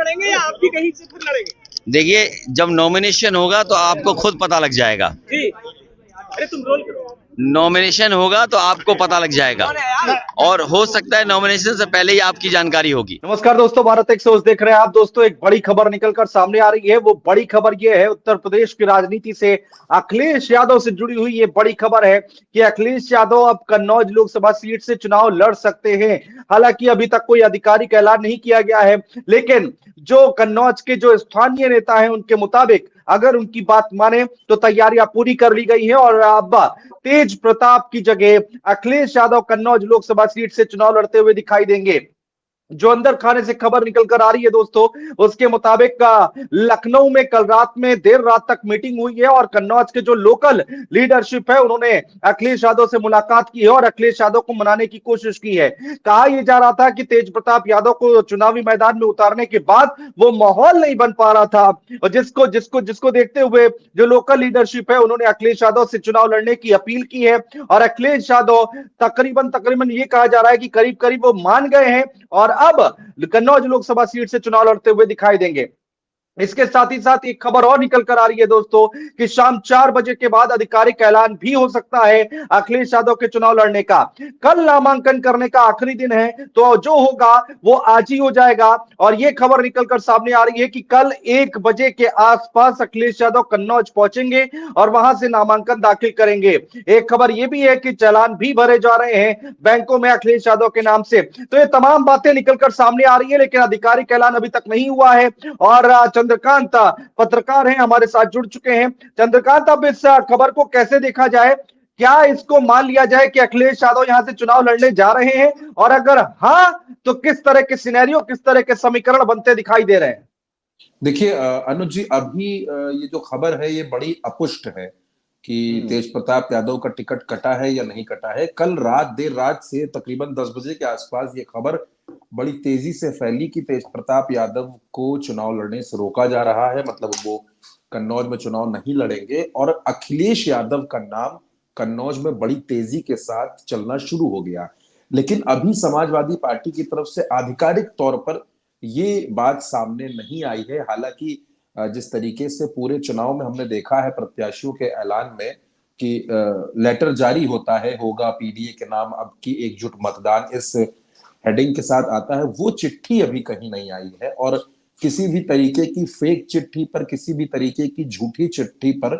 लड़ेंगे या आप भी कहीं से खुद लड़ेंगे? देखिए, जब नॉमिनेशन होगा तो आपको खुद पता लग जाएगा। जी, अरे तुम रोल करो। नॉमिनेशन होगा तो आपको पता लग जाएगा, और हो सकता है नॉमिनेशन से पहले ही आपकी जानकारी होगी। नमस्कार दोस्तों, भारत एक्सप्रेस देख रहे हैं आप। दोस्तों, एक बड़ी खबर निकलकर सामने आ रही है। वो बड़ी खबर ये है, उत्तर प्रदेश की राजनीति से अखिलेश यादव से जुड़ी हुई ये बड़ी खबर है कि अखिलेश यादव अब कन्नौज लोकसभा सीट से चुनाव लड़ सकते हैं। हालांकि अभी तक कोई आधिकारिक ऐलान नहीं किया गया है, लेकिन जो कन्नौज के जो स्थानीय नेता हैं उनके मुताबिक अगर उनकी बात माने तो तैयारियां पूरी कर ली गई हैं और अब तेज प्रताप की जगह अखिलेश यादव कन्नौज लोकसभा सीट से चुनाव लड़ते हुए दिखाई देंगे। जो अंदर खाने से खबर निकल कर आ रही है दोस्तों, उसके मुताबिक लखनऊ में कल रात में देर रात तक मीटिंग हुई है और कन्नौज के जो लोकल लीडरशिप है उन्होंने अखिलेश यादव से मुलाकात की है और अखिलेश यादव को मनाने की कोशिश की है। कहा यह जा रहा था कि तेज प्रताप यादव को चुनावी मैदान में उतारने के बाद वो माहौल नहीं बन पा रहा था, और जिसको जिसको जिसको देखते हुए जो लोकल लीडरशिप है उन्होंने अखिलेश यादव से चुनाव लड़ने की अपील की है। और अखिलेश यादव तकरीबन तकरीबन ये कहा जा रहा है कि करीब करीब वो मान गए हैं और अब कन्नौज लोकसभा सीट से चुनाव लड़ते हुए दिखाई देंगे। इसके साथ ही साथ एक खबर और निकल कर आ रही है दोस्तों कि शाम 4 बजे के बाद आधिकारिक ऐलान भी हो सकता है अखिलेश यादव के चुनाव लड़ने का। कल नामांकन करने का आखिरी दिन है, तो जो होगा वो आज ही हो जाएगा। और यह खबर निकलकर सामने आ रही है कि कल 1 बजे के आसपास अखिलेश यादव कन्नौज पहुंचेंगे और वहां से नामांकन दाखिल करेंगे। एक खबर यह भी है कि चालान भी भरे जा रहे हैं बैंकों में अखिलेश यादव के नाम से। तो ये तमाम बातें निकलकर सामने आ रही है, लेकिन आधिकारिक ऐलान अभी तक नहीं हुआ है। और चंद्रकांत पत्रकार हैं, हमारे साथ जुड़ चुके हैं। चंद्रकांत, अब इस खबर को कैसे देखा जाए? क्या इसको मान लिया जाए कि अखिलेश यादव यहां से चुनाव लड़ने जा रहे हैं, और अगर हां तो किस तरह के सिनेरियो, किस तरह के समीकरण बनते दिखाई दे रहे हैं? देखिए अनुज जी, अभी ये जो खबर है ये बड़ी अपुष्ट है कि तेज प्रताप यादव का टिकट कटा है या नहीं कटा है। कल रात देर रात से तकरीबन 10 बजे के आसपास ये खबर बड़ी तेजी से फैली कि तेज प्रताप यादव को चुनाव लड़ने से रोका जा रहा है, मतलब वो कन्नौज में चुनाव नहीं लड़ेंगे। और अखिलेश यादव का नाम कन्नौज में बड़ी तेजी के साथ चलना शुरू हो गया। लेकिन अभी समाजवादी पार्टी की तरफ से आधिकारिक तौर पर ये बात सामने नहीं आई है। हालांकि जिस तरीके से पूरे चुनाव में हमने देखा है प्रत्याशियों के ऐलान में कि लेटर जारी होता है, होगा पीडीए के नाम अब की एकजुट मतदान, इस हेडिंग के साथ आता है, वो चिट्ठी अभी कहीं नहीं आई है। और किसी भी तरीके की फेक चिट्ठी पर, किसी भी तरीके की झूठी चिट्ठी पर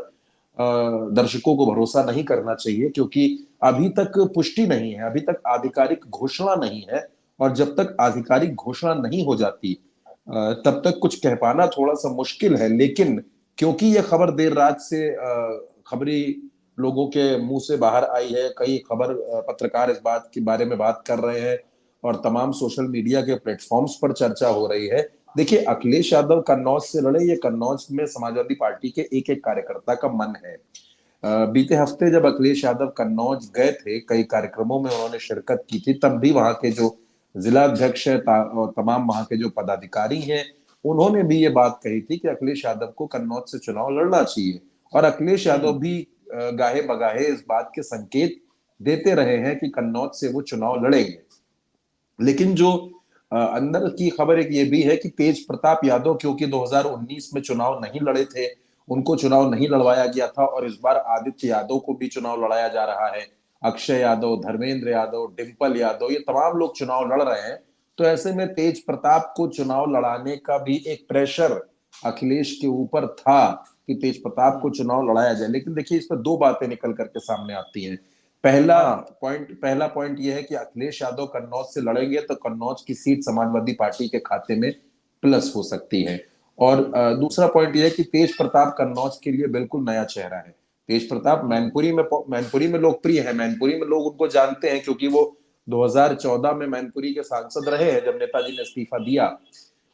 दर्शकों को भरोसा नहीं करना चाहिए, क्योंकि अभी तक पुष्टि नहीं है, अभी तक आधिकारिक घोषणा नहीं है। और जब तक आधिकारिक घोषणा नहीं हो जाती तब तक कुछ कह पाना थोड़ा सा मुश्किल है। लेकिन क्योंकि यह खबर देर रात से खबरी लोगों के मुंह से बाहर आई है, कई खबर पत्रकार इस बात के बारे में बात कर रहे हैं और तमाम सोशल मीडिया के प्लेटफॉर्म्स पर चर्चा हो रही है। देखिए, अखिलेश यादव कन्नौज से लड़े, ये कन्नौज में समाजवादी पार्टी के एक एक कार्यकर्ता का मन है। बीते हफ्ते जब अखिलेश यादव कन्नौज गए थे, कई कार्यक्रमों में उन्होंने शिरकत की थी, तब भी वहां के जो जिला अध्यक्ष है और तमाम वहां के जो पदाधिकारी हैं, उन्होंने भी ये बात कही थी कि अखिलेश यादव को कन्नौज से चुनाव लड़ना चाहिए। और अखिलेश यादव भी गाहे बगाहे इस बात के संकेत देते रहे हैं कि कन्नौज से वो चुनाव लड़ेंगे। लेकिन जो अंदर की खबर एक ये भी है कि तेज प्रताप यादव, क्योंकि 2019 में चुनाव नहीं लड़े थे, उनको चुनाव नहीं लड़वाया गया था, और इस बार आदित्य यादव को भी चुनाव लड़ाया जा रहा है। अक्षय यादव, धर्मेंद्र यादव, डिंपल यादव, ये तमाम लोग चुनाव लड़ रहे हैं। तो ऐसे में तेज प्रताप को चुनाव लड़ाने का भी एक प्रेशर अखिलेश के ऊपर था कि तेज प्रताप को चुनाव लड़ाया जाए। लेकिन देखिए, इस पर दो बातें निकल करके सामने आती हैं। पहला पॉइंट यह है कि अखिलेश यादव कन्नौज से लड़ेंगे तो कन्नौज की सीट समाजवादी पार्टी के खाते में प्लस हो सकती है। और दूसरा पॉइंट यह है कि तेज प्रताप कन्नौज के लिए बिल्कुल नया चेहरा है। तेज प्रताप मैनपुरी में लोकप्रिय है, मैनपुरी में लोग उनको जानते हैं, क्योंकि वो 2014 में मैनपुरी के सांसद रहे हैं जब नेताजी ने इस्तीफा दिया।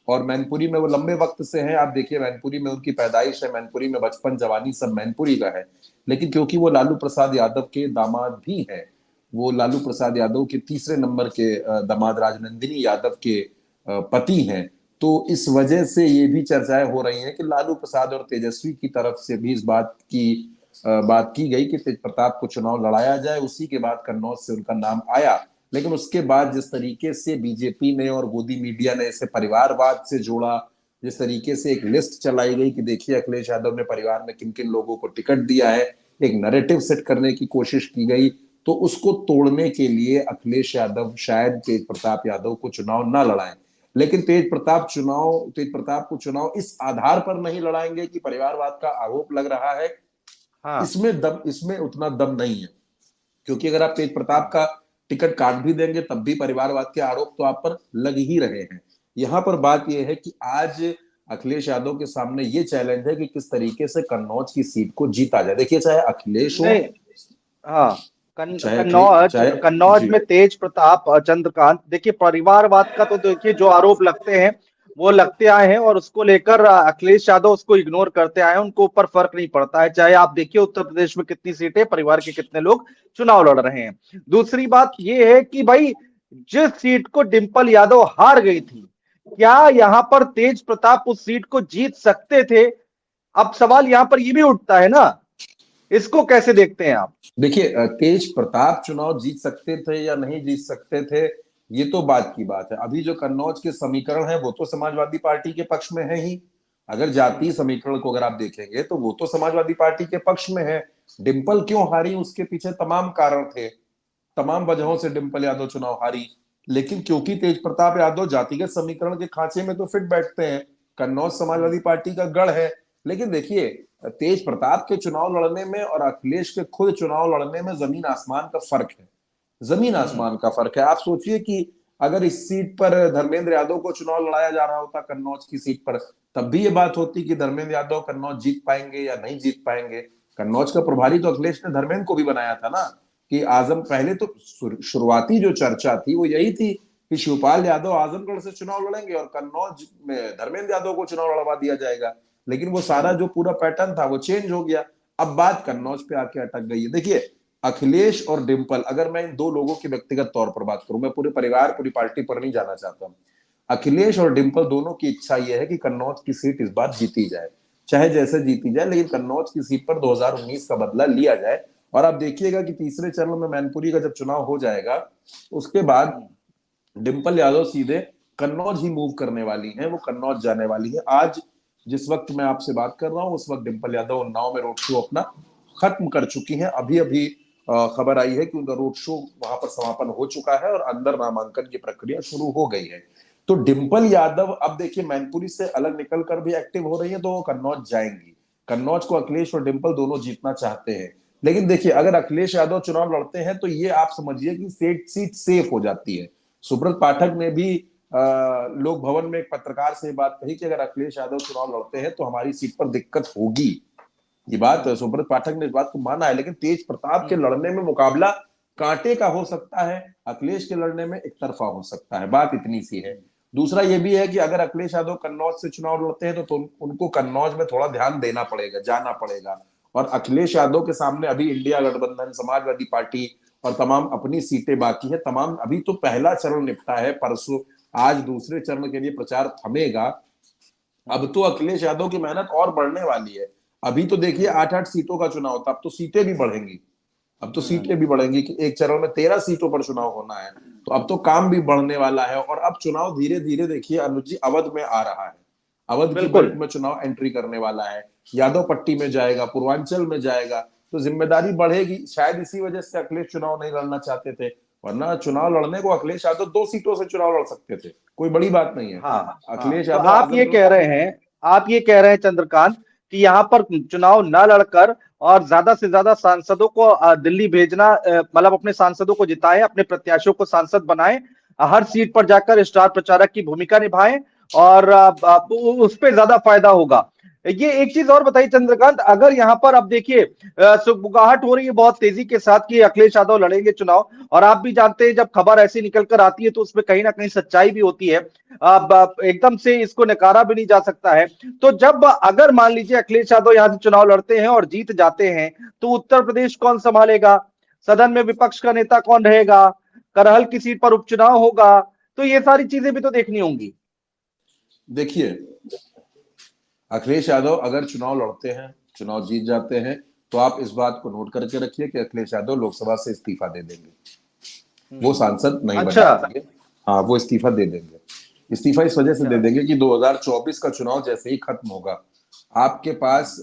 और मैनपुरी में वो लंबे वक्त से हैं। आप देखिए, मैनपुरी में उनकी पैदाइश है, मैनपुरी में बचपन जवानी सब मैनपुरी का है। लेकिन क्योंकि वो लालू प्रसाद यादव के दामाद भी हैं, वो लालू प्रसाद यादव के तीसरे नंबर के दामाद राजनंदिनी यादव के पति हैं, तो इस वजह से ये भी चर्चाएं हो रही हैं कि लालू प्रसाद और तेजस्वी की तरफ से भी इस बात की गई कि तेज प्रताप को चुनाव लड़ाया जाए। उसी के बाद कन्नौज से उनका नाम आया। लेकिन उसके बाद जिस तरीके से बीजेपी ने और गोदी मीडिया ने इसे परिवारवाद से जोड़ा, जिस तरीके से एक लिस्ट चलाई गई कि देखिए अखिलेश यादव ने परिवार में किन किन लोगों को टिकट दिया है, एक नैरेटिव सेट करने की कोशिश की गई, तो उसको तोड़ने के लिए अखिलेश यादव शायद तेज प्रताप यादव को चुनाव ना लड़ाएं। लेकिन तेज प्रताप को चुनाव इस आधार पर नहीं लड़ाएंगे कि परिवारवाद का आरोप लग रहा है। हाँ। इसमें उतना दम नहीं है, क्योंकि अगर आप तेज प्रताप का टिकट काट भी देंगे तब भी परिवारवाद के आरोप तो आप पर लग ही रहे हैं। यहां पर बात यह है कि आज अखिलेश यादव के सामने ये चैलेंज है कि किस तरीके से कन्नौज की सीट को जीता जाए। देखिए, चाहे अखिलेश हो, हाँ, चाहे कन्नौज जी, में तेज प्रताप चंद्रकांत, देखिए परिवारवाद का तो देखिए जो आरोप लगते हैं वो लगते आए हैं और उसको लेकर अखिलेश यादव उसको इग्नोर करते आए हैं, उनको ऊपर फर्क नहीं पड़ता है। चाहे आप देखिए उत्तर प्रदेश में कितनी सीटें, परिवार के कितने लोग चुनाव लड़ रहे हैं। दूसरी बात ये है कि भाई जिस सीट को डिंपल यादव हार गई थी, क्या यहां पर तेज प्रताप उस सीट को जीत सकते थे? अब सवाल यहां पर ये भी उठता है ना, इसको कैसे देखते हैं आप? देखिए, तेज प्रताप चुनाव जीत सकते थे या नहीं जीत सकते थे, ये तो बात की बात है। अभी जो कन्नौज के समीकरण है वो तो समाजवादी पार्टी के पक्ष में है ही। अगर जातीय समीकरण को अगर आप देखेंगे तो वो तो समाजवादी पार्टी के पक्ष में है। डिंपल क्यों हारी, उसके पीछे तमाम कारण थे, तमाम वजहों से डिंपल यादव चुनाव हारी। लेकिन क्योंकि तेज प्रताप यादव जातिगत समीकरण के खांचे में तो फिट बैठते हैं, कन्नौज समाजवादी पार्टी का गढ़ है। लेकिन देखिए, तेज प्रताप के चुनाव लड़ने में और अखिलेश के खुद चुनाव लड़ने में जमीन आसमान का फर्क है, जमीन आसमान का फर्क है। आप सोचिए कि अगर इस सीट पर धर्मेंद्र यादव को चुनाव लड़ाया जा रहा होता कन्नौज की सीट पर, तब भी ये बात होती कि धर्मेंद्र यादव कन्नौज जीत पाएंगे या नहीं जीत पाएंगे। कन्नौज का प्रभारी तो अखिलेश ने धर्मेंद्र को भी बनाया था ना, कि आजम, पहले तो शुरुआती जो चर्चा थी वो यही थी कि शिवपाल यादव आजमगढ़ से चुनाव लड़ेंगे और कन्नौज में धर्मेंद्र यादव को चुनाव लड़वा दिया जाएगा। लेकिन वो सारा जो पूरा पैटर्न था वो चेंज हो गया। अब बात कन्नौज पे आके अटक गई है। देखिए, अखिलेश और डिंपल, अगर मैं इन दो लोगों की व्यक्तिगत तौर पर बात करूं, मैं पूरे परिवार पूरी पार्टी पर नहीं जाना चाहता हूं। अखिलेश और डिंपल दोनों की इच्छा यह है कि कन्नौज की सीट इस बार जीती जाए, चाहे जैसे जीती जाए, लेकिन कन्नौज की सीट पर 2019 का बदला लिया जाए। और आप देखिएगा कि तीसरे चरण में मैनपुरी का जब चुनाव हो जाएगा, उसके बाद डिंपल यादव सीधे कन्नौज ही मूव करने वाली हैं, वो कन्नौज जाने वाली है। आज जिस वक्त मैं आपसे बात कर रहा हूं उस वक्त डिंपल यादव उन्नाव में रोड शो अपना खत्म कर चुकी हैं। अभी अभी खबर आई है कि उनका रोड शो वहां पर समापन हो चुका है और अंदर नामांकन की प्रक्रिया शुरू हो गई है। तो डिंपल यादव अब देखिए मैनपुरी से अलग निकल कर भी एक्टिव हो रही है, तो वो कन्नौज जाएंगी। कन्नौज को अखिलेश और डिंपल दोनों जीतना चाहते हैं। लेकिन देखिए, अगर अखिलेश यादव चुनाव लड़ते हैं तो ये आप समझिए कि सीट सेफ हो जाती है। सुब्रत पाठक ने भी लोक भवन में एक पत्रकार से बात कही कि अगर अखिलेश यादव चुनाव लड़ते हैं तो हमारी सीट पर दिक्कत होगी। ये बात सुब्रत पाठक ने इस बात को माना है। लेकिन तेज प्रताप के लड़ने में मुकाबला कांटे का हो सकता है, अखिलेश के लड़ने में एक तरफा हो सकता है, बात इतनी सी है। दूसरा ये भी है कि अगर अखिलेश यादव कन्नौज से चुनाव लड़ते हैं तो उनको कन्नौज में थोड़ा ध्यान देना पड़ेगा, जाना पड़ेगा। और अखिलेश यादव के सामने अभी इंडिया गठबंधन, समाजवादी पार्टी और तमाम अपनी सीटें बाकी है। तमाम, अभी तो पहला चरण निपटा है परसों, आज दूसरे चरण के लिए प्रचार थमेगा। अब तो अखिलेश यादव की मेहनत और बढ़ने वाली है। अभी तो देखिए 8-8 सीटों का चुनाव था, अब तो सीटें भी बढ़ेंगी। अब तो सीटें भी बढ़ेंगी कि एक चरण में 13 सीटों पर चुनाव होना है, तो अब तो काम भी बढ़ने वाला है। और अब चुनाव धीरे धीरे देखिए अनुज जी अवध में आ रहा है, अवध के बेल्ट में चुनाव एंट्री करने वाला है, यादव पट्टी में जाएगा, पूर्वांचल में जाएगा, तो जिम्मेदारी बढ़ेगी। शायद इसी वजह से अखिलेश चुनाव नहीं लड़ना चाहते थे, वरना चुनाव लड़ने को अखिलेश यादव 2 सीटों से चुनाव लड़ सकते थे, कोई बड़ी बात नहीं है। हाँ, अखिलेश तो यादव आप ये कह रहे हैं चंद्रकांत कि यहाँ पर चुनाव न लड़कर और ज्यादा से ज्यादा सांसदों को दिल्ली भेजना, मतलब अपने सांसदों को जिताएं, अपने प्रत्याशियों को सांसद बनाएं, हर सीट पर जाकर स्टार प्रचारक की भूमिका निभाएं और उस पर ज्यादा फायदा होगा। ये एक चीज और बताइए चंद्रकांत, अगर यहाँ पर अब देखिए सुगबुगाहट हो रही है बहुत तेजी के साथ कि अखिलेश यादव लड़ेंगे चुनाव, और आप भी जानते हैं जब खबर ऐसी निकल कर आती है तो उसमें कहीं ना कहीं सच्चाई भी होती है, अब एकदम से इसको नकारा भी नहीं जा सकता है। तो जब अगर मान लीजिए अखिलेश यादव यहाँ से चुनाव लड़ते हैं और जीत जाते हैं तो उत्तर प्रदेश कौन संभालेगा? सदन में विपक्ष का नेता कौन रहेगा? करहल की सीट पर उपचुनाव होगा, तो ये सारी चीजें भी तो देखनी होंगी। देखिए, अखिलेश यादव अगर चुनाव लड़ते हैं, चुनाव जीत जाते हैं, तो आप इस बात को नोट करके रखिए कि अखिलेश यादव लोकसभा से इस्तीफा दे देंगे, वो सांसद नहीं बन पाएंगे। हाँ, वो इस्तीफा दे देंगे। इस्तीफा इस वजह से दे देंगे कि 2024 का चुनाव जैसे ही खत्म होगा, आपके पास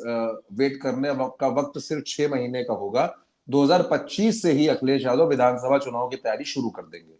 वेट करने का वक्त सिर्फ 6 महीने का होगा। 2025 से ही अखिलेश यादव विधानसभा चुनाव की तैयारी शुरू कर देंगे,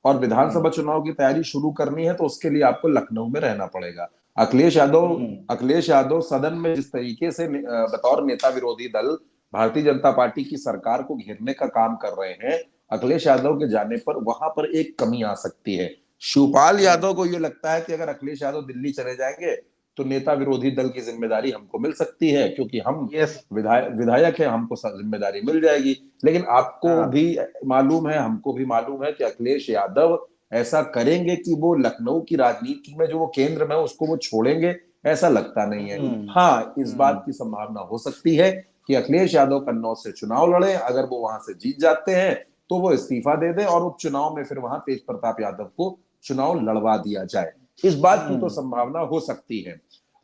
और विधानसभा चुनाव की तैयारी शुरू करनी है तो उसके लिए आपको लखनऊ में रहना पड़ेगा। अखिलेश यादव सदन में जिस तरीके से बतौर नेता विरोधी दल भारतीय जनता पार्टी की सरकार को घेरने का काम कर रहे हैं, अखिलेश यादव के जाने पर वहां पर एक कमी आ सकती है। शिवपाल यादव को यह लगता है कि अगर अखिलेश यादव दिल्ली चले जाएंगे तो नेता विरोधी दल की जिम्मेदारी हमको मिल सकती है, क्योंकि हम विधायक हैं, हमको जिम्मेदारी मिल जाएगी। लेकिन आपको भी मालूम है, हमको भी मालूम है कि अखिलेश यादव ऐसा करेंगे कि वो लखनऊ की राजनीति में जो वो केंद्र में उसको वो छोड़ेंगे, ऐसा लगता नहीं है। हाँ, इस बात की संभावना हो सकती है कि अखिलेश यादव कन्नौज से चुनाव लड़े, अगर वो वहां से जीत जाते हैं तो वो इस्तीफा दे दें और उपचुनाव में फिर वहां तेज प्रताप यादव को चुनाव लड़वा दिया जाए। इस बात की तो संभावना हो सकती है,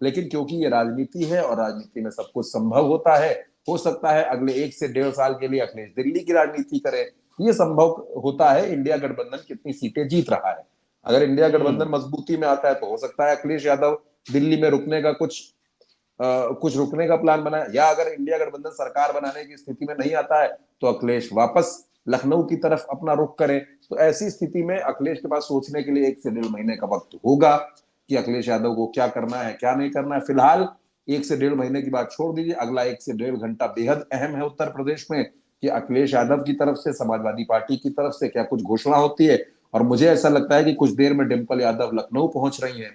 लेकिन क्योंकि ये राजनीति है और राजनीति में सब कुछ संभव होता है, हो सकता है अगले 1 से 1.5 साल के लिए अखिलेश दिल्ली की राजनीति करे। ये संभव होता है। इंडिया गठबंधन कितनी सीटें जीत रहा है, अगर इंडिया गठबंधन मजबूती में आता है तो हो सकता है अखिलेश यादव दिल्ली में रुकने का कुछ रुकने का प्लान बनाए, या अगर इंडिया गठबंधन सरकार बनाने की स्थिति में नहीं आता है तो अखिलेश वापस लखनऊ की तरफ अपना रुख करें। तो ऐसी स्थिति में अखिलेश के पास सोचने के लिए 1 से 1.5 महीने का वक्त होगा कि अखिलेश यादव को क्या करना है क्या नहीं करना है। फिलहाल 1 से 1.5 महीने की बात छोड़ दीजिए, अगला 1 से 1.5 घंटा बेहद अहम है उत्तर प्रदेश में कि अखिलेश यादव की तरफ से, समाजवादी पार्टी की तरफ से क्या कुछ घोषणा होती है। और मुझे ऐसा लगता है कि कुछ देर में डिंपल यादव लखनऊ पहुंच रही है,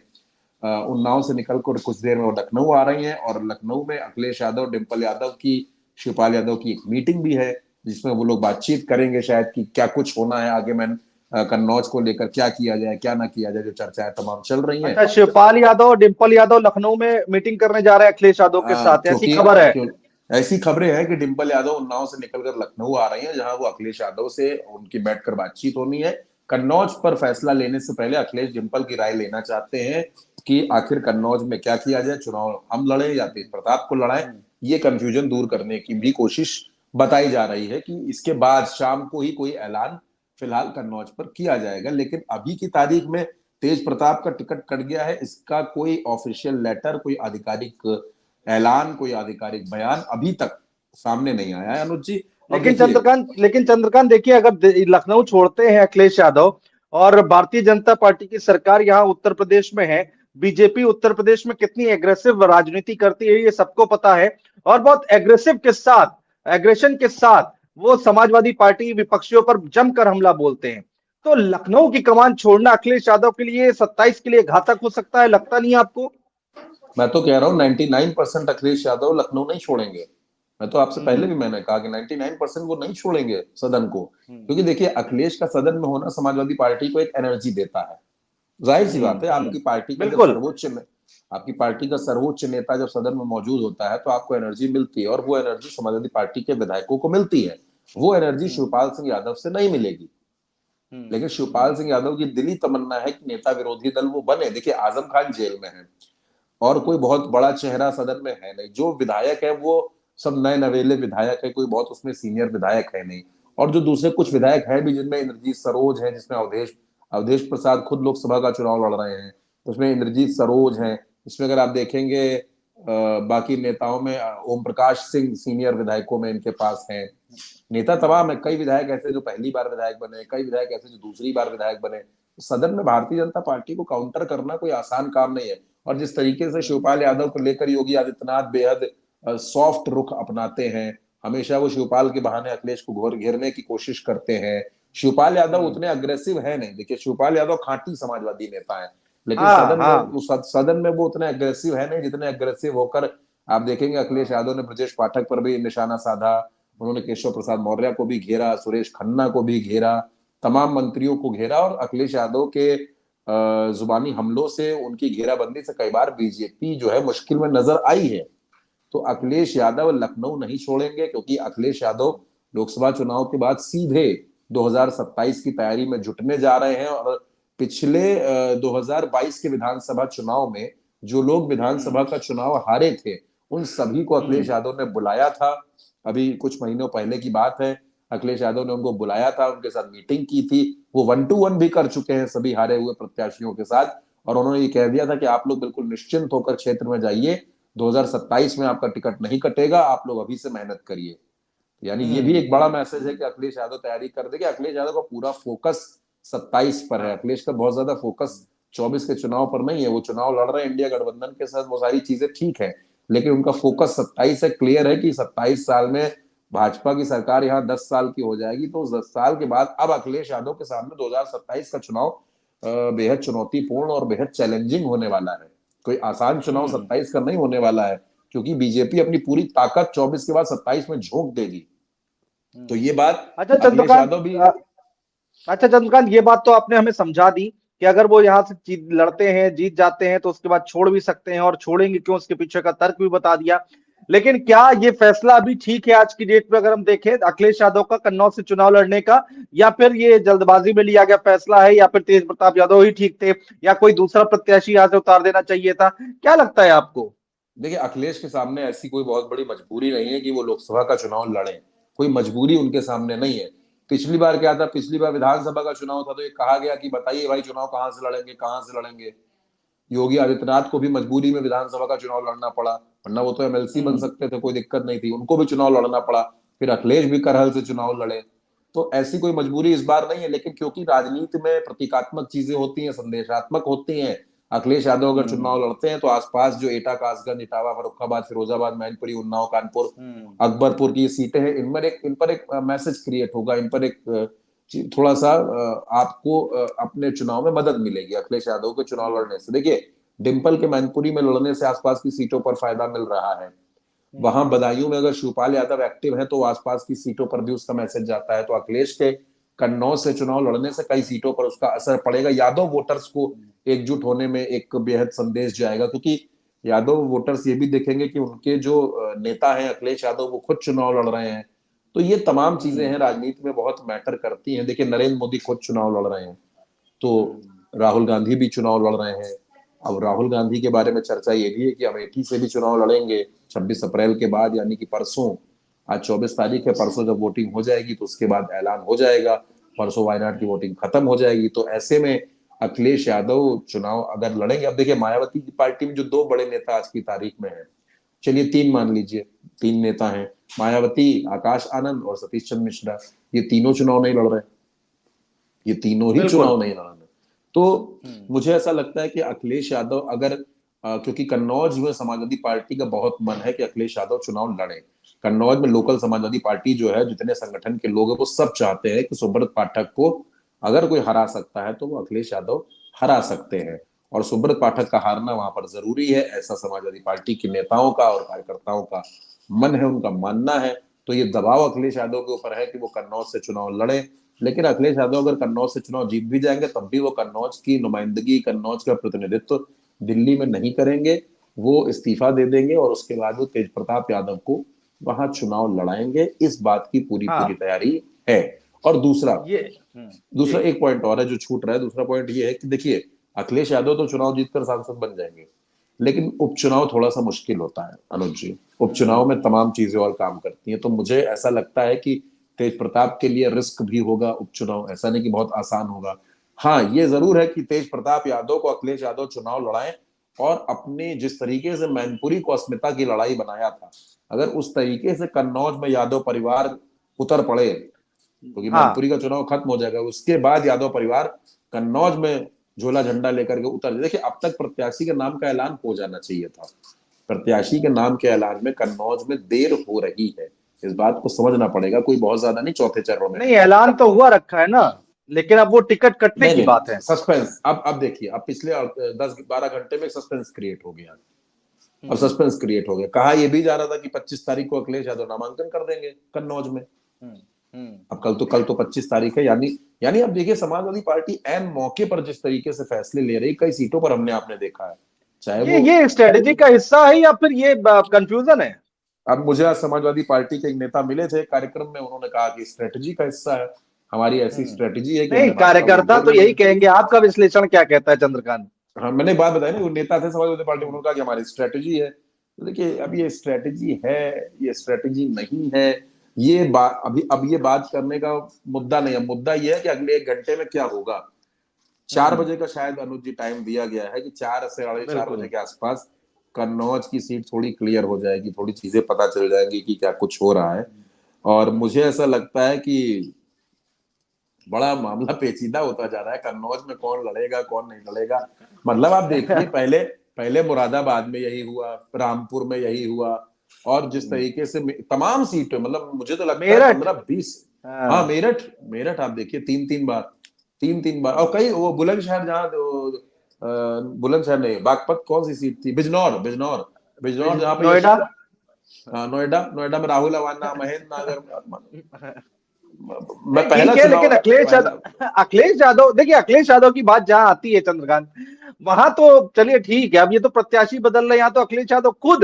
उन्नाव से निकलकर कुछ देर में वो लखनऊ आ रही हैं, और लखनऊ में अखिलेश यादव, डिंपल यादव की, शिवपाल यादव की एक मीटिंग भी है जिसमें वो लोग बातचीत करेंगे शायद कि क्या कुछ होना है आगे में कन्नौज को लेकर, क्या किया जाए क्या ना किया जाए, जो चर्चाएं तमाम चल रही हैं। अच्छा, शिवपाल यादव और डिंपल यादव लखनऊ में मीटिंग करने जा रहे हैं अखिलेश यादव के साथ, ऐसी खबर है। ऐसी खबरें हैं कि डिंपल यादव उन्नाव से निकलकर लखनऊ आ रही हैं, जहां वो अखिलेश यादव से उनकी बैठकर बातचीत होनी है। कन्नौज पर फैसला लेने से पहले अखिलेश डिंपल की राय लेना चाहते हैं कि आखिर कन्नौज में क्या किया जाए, चुनाव हम लड़े या तेज प्रताप को लड़ाएं। ये कंफ्यूजन दूर करने की भी कोशिश बताई जा रही है कि इसके बाद शाम को ही कोई ऐलान फिलहाल कन्नौज पर किया जाएगा। लेकिन अभी की तारीख में तेज प्रताप का टिकट कट गया है, इसका कोई ऑफिशियल लेटर, कोई आधिकारिक ऐलान, कोई आधिकारिक बयान अभी तक सामने नहीं आया है अनुज जी। लेकिन चंद्रकांत देखिए, अगर लखनऊ छोड़ते हैं अखिलेश यादव और भारतीय जनता पार्टी की सरकार यहाँ उत्तर प्रदेश में है, बीजेपी उत्तर प्रदेश में कितनी एग्रेसिव राजनीति करती है ये सबको पता है, और बहुत एग्रेशन के साथ वो समाजवादी पार्टी विपक्षियों पर जमकर हमला बोलते हैं। तो लखनऊ की कमान छोड़ना अखिलेश यादव के लिए 27 के लिए घातक हो सकता है, लगता नहीं आपको? मैं तो कह रहा हूँ 99% अखिलेश यादव लखनऊ नहीं छोड़ेंगे। मैं तो आपसे पहले भी मैंने कहा कि 99% वो नहीं छोड़ेंगे सदन को, क्योंकि देखिए अखिलेश का सदन में होना समाजवादी पार्टी को एक एनर्जी देता है। जाहिर सी बात है, आपकी पार्टी का सर्वोच्च नेता जब सदन में मौजूद होता है तो आपको एनर्जी मिलती है, और वो एनर्जी समाजवादी पार्टी के विधायकों को मिलती है। वो एनर्जी शिवपाल सिंह यादव से नहीं मिलेगी। लेकिन शिवपाल सिंह यादव की दिली तमन्ना है कि नेता विरोधी दल वो बने। देखिए आजम खान जेल में है और कोई बहुत बड़ा चेहरा सदन में है नहीं, जो विधायक है वो सब नए नवेले विधायक है, कोई बहुत उसमें सीनियर विधायक है नहीं। और जो दूसरे कुछ विधायक है भी, जिनमें इंद्रजीत सरोज है, जिसमें अवधेश प्रसाद खुद लोकसभा का चुनाव लड़ रहे हैं, उसमें इंद्रजीत सरोज हैं। इसमें अगर आप देखेंगे बाकी नेताओं में ओम प्रकाश सिंह सीनियर विधायकों में इनके पास हैं। नेता तमाम है, कई विधायक ऐसे जो पहली बार विधायक बने, कई विधायक ऐसे जो दूसरी बार विधायक बने। सदन में भारतीय जनता पार्टी को काउंटर करना कोई आसान काम नहीं है। और जिस तरीके से शिवपाल यादव को लेकर योगी आदित्यनाथ बेहद सॉफ्ट रुख अपनाते हैं, हमेशा वो शिवपाल के बहाने अखिलेश को घेरने की कोशिश करते हैं। शिवपाल यादव उतने अग्रेसिव है नहीं। देखिए शिवपाल यादव खांटी समाजवादी नेता है, लेकिन सदन में वो उतने अग्रेसिव है नहीं जितने अग्रेसिव होकर आप देखेंगे अखिलेश यादव ने ब्रजेश पाठक पर भी निशाना साधा, उन्होंने केशव प्रसाद मौर्य को भी घेरा, सुरेश खन्ना को भी घेरा, तमाम मंत्रियों को घेरा। और अखिलेश यादव के जुबानी हमलों से, उनकी घेराबंदी से कई बार बीजेपी जो है मुश्किल में नजर आई है। तो अखिलेश यादव लखनऊ नहीं छोड़ेंगे, क्योंकि अखिलेश यादव लोकसभा चुनाव के बाद सीधे 2027 की तैयारी में जुटने जा रहे हैं। और पिछले 2022 के विधानसभा चुनाव में जो लोग विधानसभा का चुनाव हारे थे, उन सभी को अखिलेश यादव ने बुलाया था। अभी कुछ महीनों पहले की बात है। अखिलेश यादव ने उनको बुलाया था, उनके साथ मीटिंग की थी, वो 1-to-1 भी कर चुके हैं सभी हारे हुए प्रत्याशियों के साथ, और उन्होंने ये कह दिया था कि आप लोग बिल्कुल निश्चिंत होकर क्षेत्र में जाइए, 2027 में आपका टिकट नहीं कटेगा, आप लोग अभी से मेहनत करिए। यानी ये भी एक बड़ा मैसेज है कि अखिलेश यादव तैयारी कर देंगे। अखिलेश यादव का पूरा फोकस 27 पर है, अखिलेश का बहुत ज्यादा फोकस 24 के चुनाव पर नहीं है। वो चुनाव लड़ रहे हैं इंडिया गठबंधन के साथ, वो सारी चीजें ठीक है, लेकिन उनका फोकस 27 है। क्लियर है कि 27 साल में भाजपा की सरकार यहाँ 10 साल की हो जाएगी, तो 10 साल के बाद अब अखिलेश यादव के सामने 2027 का चुनाव बेहद चुनौतीपूर्ण और बेहद चैलेंजिंग होने वाला है। कोई आसान चुनाव 27 का नहीं होने वाला है, क्योंकि बीजेपी अपनी पूरी ताकत 24 के बाद 27 में झोंक देगी। तो ये बात अच्छा अखिलेश यादव भी अच्छा चंद्रकांत, ये बात तो आपने हमें समझा दी कि अगर वो यहाँ से लड़ते हैं, जीत जाते हैं, तो उसके बाद छोड़ भी सकते हैं, और छोड़ेंगे क्यों उसके पीछे का तर्क भी बता दिया। लेकिन क्या ये फैसला अभी ठीक है आज की डेट में, अगर हम देखें अखिलेश यादव का कन्नौज से चुनाव लड़ने का, या फिर ये जल्दबाजी में लिया गया फैसला है, या फिर तेज प्रताप यादव ही ठीक थे, या कोई दूसरा प्रत्याशी यहाँ से उतार देना चाहिए था? क्या लगता है आपको? देखिए, अखिलेश के सामने ऐसी कोई बहुत बड़ी मजबूरी नहीं है कि वो लोकसभा का चुनाव लड़े, कोई मजबूरी उनके सामने नहीं है। पिछली बार क्या था, पिछली बार विधानसभा का चुनाव था, तो ये कहा गया कि बताइए भाई चुनाव कहां से लड़ेंगे, कहां से लड़ेंगे। योगी आदित्यनाथ को भी मजबूरी में विधानसभा का चुनाव लड़ना पड़ा, वरना वो तो एमएलसी बन सकते थे, कोई दिक्कत नहीं थी, उनको भी चुनाव लड़ना पड़ा। फिर अखिलेश भी करहल से चुनाव लड़े, तो ऐसी कोई मजबूरी इस बार नहीं है। लेकिन क्योंकि राजनीति में प्रतीकात्मक चीजें होती हैं, संदेशात्मक होती हैं, अखिलेश यादव अगर चुनाव लड़ते हैं तो आसपास जो एटा, कासगंज, इटावा, फर्रुखाबाद, फिरोजाबाद, मैनपुरी, उन्नाव, कानपुर, अकबरपुर की सीटें हैं, इन पर एक मैसेज क्रिएट होगा, इन पर एक थोड़ा सा आपको अपने चुनाव में मदद मिलेगी अखिलेश यादव के चुनाव लड़ने से। देखिए, डिम्पल के मैनपुरी में लड़ने से आसपास की सीटों पर फायदा मिल रहा है, वहां बदायूं में अगर शिवपाल यादव एक्टिव है तो आसपास की सीटों पर भी उसका मैसेज जाता है। तो अखिलेश के कन्नौज से चुनाव लड़ने से कई सीटों पर उसका असर पड़ेगा, यादव वोटर्स को एकजुट होने में एक बेहद संदेश जाएगा, क्योंकि यादव वोटर्स ये भी देखेंगे कि उनके जो नेता हैं अखिलेश यादव, वो खुद चुनाव लड़ रहे हैं। तो ये तमाम चीजें हैं, राजनीति में बहुत मैटर करती हैं। देखिए, नरेंद्र मोदी खुद चुनाव लड़ रहे हैं, तो राहुल गांधी भी चुनाव लड़ रहे हैं। अब राहुल गांधी के बारे में चर्चा ये भी है कि अमेठी से भी चुनाव लड़ेंगे 26 अप्रैल के बाद, यानी कि परसों। आज 24 तारीख है, परसों जब वोटिंग हो जाएगी तो उसके बाद ऐलान हो जाएगा, परसों वायनाड की वोटिंग खत्म हो जाएगी। तो ऐसे में अखिलेश यादव चुनाव अगर लड़ेंगे, अब देखिए मायावती की पार्टी में जो दो बड़े नेता आज की तारीख में है, चलिए तीन मान लीजिए, तीन नेता हैं, मायावती, आकाश आनंद और सतीश चंद्र मिश्रा, ये तीनों चुनाव नहीं लड़ रहे, ये तीनों ही चुनाव नहीं लड़ रहे। तो मुझे ऐसा लगता है कि अखिलेश यादव अगर क्योंकि कन्नौज में समाजवादी पार्टी का बहुत मन है कि अखिलेश यादव चुनाव लड़े। कन्नौज में लोकल समाजवादी पार्टी जो है, जितने संगठन के लोग हैं, वो सब चाहते हैं कि सुब्रत पाठक को अगर कोई हरा सकता है तो वो अखिलेश यादव हरा सकते हैं, और सुब्रत पाठक का हारना वहां पर जरूरी है, ऐसा समाजवादी पार्टी के नेताओं का और कार्यकर्ताओं का मन है, उनका मानना है। तो ये दबाव अखिलेश यादव के ऊपर है कि वो कन्नौज से चुनाव लड़े। लेकिन अखिलेश यादव अगर कन्नौज से चुनाव जीत भी जाएंगे, तब भी वो कन्नौज की नुमाइंदगी, कन्नौज का प्रतिनिधित्व दिल्ली में नहीं करेंगे, वो इस्तीफा दे देंगे और उसके बाद वो तेज प्रताप यादव को वहां चुनाव लड़ाएंगे। इस बात की पूरी तैयारी है। और दूसरा एक पॉइंट और है जो छूट रहा है। दूसरा पॉइंट ये है कि देखिए, अखिलेश यादव तो चुनाव जीतकर सांसद बन जाएंगे, लेकिन उपचुनाव थोड़ा सा मुश्किल होता है अनुज जी। उपचुनाव में तमाम चीजें और काम करती हैं, तो मुझे ऐसा लगता है कि तेज प्रताप के लिए रिस्क भी होगा उपचुनाव, ऐसा नहीं कि बहुत आसान होगा। हाँ, ये जरूर है कि तेज प्रताप यादव को अखिलेश यादव चुनाव लड़ाएं, और अपने जिस तरीके से मैनपुरी को अस्मिता की लड़ाई बनाया था, अगर उस तरीके से कन्नौज में यादव परिवार उतर पड़े, क्योंकि मैनपुरी का चुनाव खत्म हो जाएगा, उसके बाद यादव परिवार कन्नौज में झोला झंडा लेकर के उतर। देखिए, अब तक प्रत्याशी के नाम का ऐलान हो जाना चाहिए था, प्रत्याशी के नाम के ऐलान में कन्नौज में देर हो रही है, इस बात को समझना पड़ेगा। कोई बहुत ज्यादा नहीं, चौथे चरण में नहीं, ऐलान तो हुआ रखा है ना, लेकिन अब वो टिकट कटने की बात है। सस्पेंस, अब देखिए, अब पिछले 10-12 घंटे में सस्पेंस क्रिएट हो गया। अब सस्पेंस क्रिएट हो गया। कहा यह भी जा रहा था कि 25 तारीख को अखिलेश यादव नामांकन कर देंगे कन्नौज में। अब कल तो 25 तारीख है, यानी अब देखिए, समाजवादी पार्टी ऐन मौके पर जिस तरीके से फैसले ले रही, कई सीटों पर हमने आपने देखा है, चाहे ये स्ट्रेटेजी का हिस्सा है या फिर ये कंफ्यूजन है? अब मुझे आज समाजवादी पार्टी के एक नेता मिले थे कार्यक्रम में, उन्होंने कहा कि स्ट्रेटेजी का हिस्सा है, हमारी ऐसी स्ट्रेटेजी है कि नहीं, कार्यकर्ता तो यही कहेंगे। आपका विश्लेषण क्या कहता है चंद्रकांत? हाँ, मैंने बात बताई ना, वो नेता थे समाजवादी पार्टी, उन्होंने कहा कि हमारी स्ट्रेटेजी है। तो देखिए, अब ये स्ट्रेटेजी है, ये स्ट्रेटेजी नहीं है, ये बात अब ये बात करने का मुद्दा नहीं है। मुद्दा ये है कि अगले 1 घंटे में क्या होगा। 4 बजे का शायद अनुज जी टाइम दिया गया है कि 4 से 4:30 बजे के आसपास कन्नौज की सीट थोड़ी क्लियर हो जाएगी, थोड़ी चीजें पता चल जाएंगी कि क्या कुछ हो रहा है। और मुझे ऐसा लगता है कि बड़ा मामला पेचीदा होता जा रहा है। कन्नौज में कौन लड़ेगा कौन नहीं लड़ेगा, मतलब आप देखिए पहले पहले मुरादाबाद में यही हुआ, रामपुर में यही हुआ, और जिस तरीके से तमाम सीटें, मतलब मुझे तो लगता है मेरठ 15-20। हाँ, मेरठ मेरठ आप देखिए 3-3 बार और कई वो बुलंदशहर, जहाँ बुलंदशहर नहीं, बागपत कौन सी सीट थी, बिजनौर बिजनौर बिजनौर जहाँ पे नोएडा। हाँ, नोएडा नोएडा में राहुल अवाना, महेंद्र नागर। मैं नहीं पहला ठीक है, चुनाव लेकिन अखिलेश पहला यादव, अखिलेश यादव देखिए, अखिलेश यादव की बात जहां आती है चंद्रकांत, वहां तो चलिए ठीक है। अब ये तो प्रत्याशी बदल रहे हैं, यहाँ तो अखिलेश यादव खुद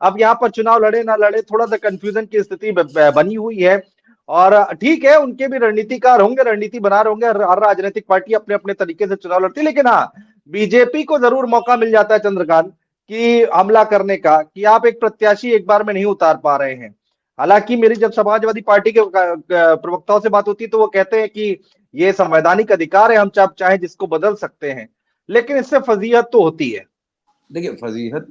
अब यहाँ पर चुनाव लड़े ना लड़े, थोड़ा सा कंफ्यूजन की स्थिति बनी हुई है। और ठीक है, उनके भी रणनीतिकार होंगे, रणनीति बना रहे होंगे, हर राजनीतिक पार्टी अपने अपने तरीके से चुनाव लड़ती है। लेकिन हाँ, बीजेपी को जरूर मौका मिल जाता है चंद्रकांत कि हमला करने का, कि आप एक प्रत्याशी एक बार में नहीं उतार पा रहे हैं। हालांकि मेरी जब समाजवादी पार्टी के प्रवक्ताओं से बात होती है तो वो कहते हैं कि ये संवैधानिक अधिकार है, हम चाहे जिसको बदल सकते हैं, लेकिन इससे फजीहत तो होती है। देखिए, फजीहत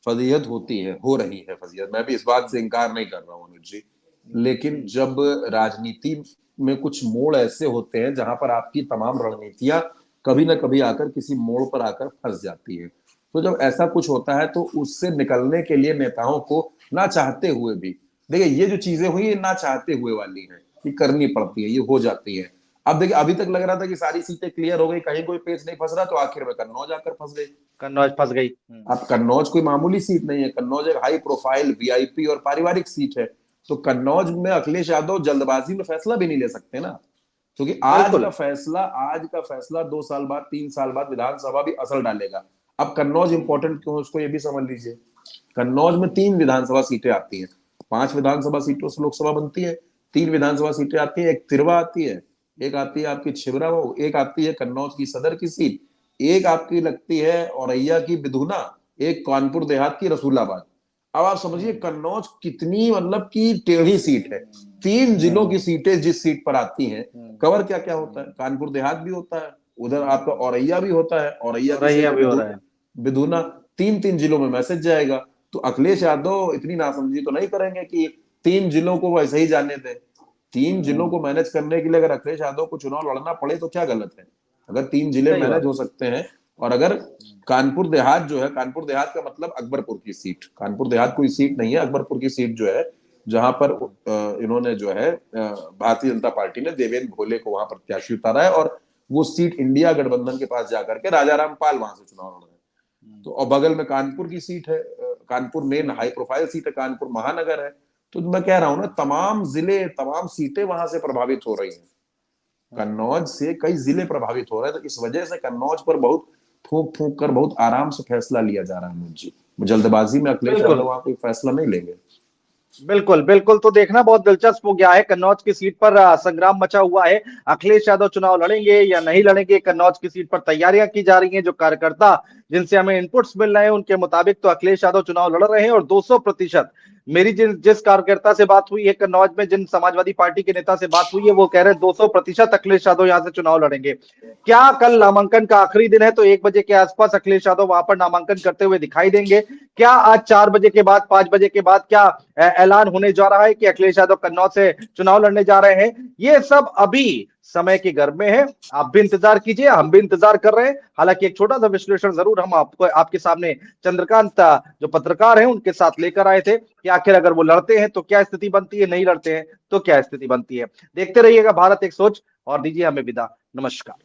फजीहत होती है, हो रही है फजीहत, मैं भी इस बात से इनकार नहीं कर रहा हूँ अनुज जी। लेकिन जब राजनीति में कुछ मोड़ ऐसे होते हैं जहां पर आपकी तमाम रणनीतियां कभी ना कभी आकर किसी मोड़ पर आकर फंस जाती है, तो जब ऐसा कुछ होता है तो उससे निकलने के लिए नेताओं को ना चाहते हुए भी, देखिए ये जो चीजें हुई ये ना चाहते हुए वाली है, ये करनी पड़ती है, ये हो जाती है। अब देखिए, अभी तक लग रहा था कि सारी सीटें क्लियर हो गई, कहीं कोई पेच नहीं फंस रहा, तो आखिर में कन्नौज आकर फंस गई। कन्नौज फंस गई। अब कन्नौज कोई मामूली सीट नहीं है, कन्नौज एक हाई प्रोफाइल वीआईपी और पारिवारिक सीट है। तो कन्नौज में अखिलेश यादव जल्दबाजी में फैसला भी नहीं ले सकते ना, क्योंकि बिल्कुल। आज का फैसला 2 साल बाद 3 साल बाद विधानसभा भी असर डालेगा। अब कन्नौज इंपॉर्टेंट क्यों है उसको ये भी समझ लीजिए। कन्नौज में 3 विधानसभा सीटें आती हैं, 5 विधानसभा सीटों से लोकसभा बनती है, 3 विधानसभा सीटें आती है, एक तिरवा आती है, एक आती है आपकी छिबरामऊ, एक आती है कन्नौज की सदर की सीट, एक आपकी लगती है औरैया की बिधुना, एक कानपुर देहात की रसूलाबाद। अब आप समझिए कन्नौज कितनी मतलब की टेढ़ी सीट है। 3 जिलों की सीटें जिस सीट पर आती हैं, कवर क्या क्या होता है, कानपुर देहात भी होता है, उधर आपका औरैया भी होता है, औरैया और की ये सीट अभी हो रहा है। बिधुना, 3 जिलों में मैसेज जाएगा। तो अखिलेश यादव इतनी नासमझी तो नहीं करेंगे कि 3 जिलों को वैसे ही जाने दें। 3 जिलों को मैनेज करने के लिए अगर अखिलेश यादव को चुनाव लड़ना पड़े तो क्या गलत है, अगर 3 जिले सही मैनेज बात। हो सकते हैं। और अगर कानपुर देहात जो है, कानपुर देहात का मतलब अकबरपुर की सीट, कानपुर देहात कोई सीट नहीं है, अकबरपुर की सीट जो है, जहां पर इन्होंने जो है भारतीय जनता पार्टी ने देवेंद्र भोले को वहां प्रत्याशी उतारा है, और वो सीट इंडिया गठबंधन के पास जाकर के राजाराम पाल वहां से चुनाव लड़ रहे हैं। तो और बगल में कानपुर की सीट है, Kanpur main high profile seat है, कानपुर महानगर है। तो मैं कह रहा हूं ना, तमाम जिले तमाम सीटें वहां से प्रभावित हो रही हैं, कन्नौज से कई जिले प्रभावित हो रहे हैं। तो इस वजह से कन्नौज पर बहुत फूंक फूंक कर बहुत आराम से फैसला लिया जा रहा है अनुज जी। जल्दबाजी में अखिलेश यादव बिल्कुल वहां कोई फैसला नहीं लेंगे। बिल्कुल बिल्कुल, तो देखना बहुत दिलचस्प हो गया है। कन्नौज की सीट पर संग्राम मचा हुआ है। अखिलेश यादव चुनाव लड़ेंगे या नहीं लड़ेंगे, कन्नौज की सीट पर तैयारियां की जा रही हैं। जो कार्यकर्ता जिनसे हमें इनपुट्स मिल रहे हैं उनके मुताबिक तो अखिलेश यादव चुनाव लड़ रहे हैं, और 200% मेरी जिस कार्यकर्ता से बात हुई है कन्नौज में, जिन समाजवादी पार्टी के नेता से बात हुई है, वो कह रहे हैं 200% अखिलेश यादव यहाँ से चुनाव लड़ेंगे। क्या कल नामांकन का आखिरी दिन है तो 1 बजे के आसपास अखिलेश यादव वहां पर नामांकन करते हुए दिखाई देंगे? क्या आज 4 बजे के बाद 5 बजे के बाद क्या ऐलान होने जा रहा है कि अखिलेश यादव कन्नौज से चुनाव लड़ने जा रहे हैं? ये सब अभी समय के गर्भ में है। आप भी इंतजार कीजिए, हम भी इंतजार कर रहे हैं। हालांकि एक छोटा सा विश्लेषण जरूर हम आपको आपके सामने चंद्रकांत जो पत्रकार हैं उनके साथ लेकर आए थे कि आखिर अगर वो लड़ते हैं तो क्या स्थिति बनती है, नहीं लड़ते हैं तो क्या स्थिति बनती है। देखते रहिएगा भारत एक सोच, और दीजिए हमें विदा। नमस्कार।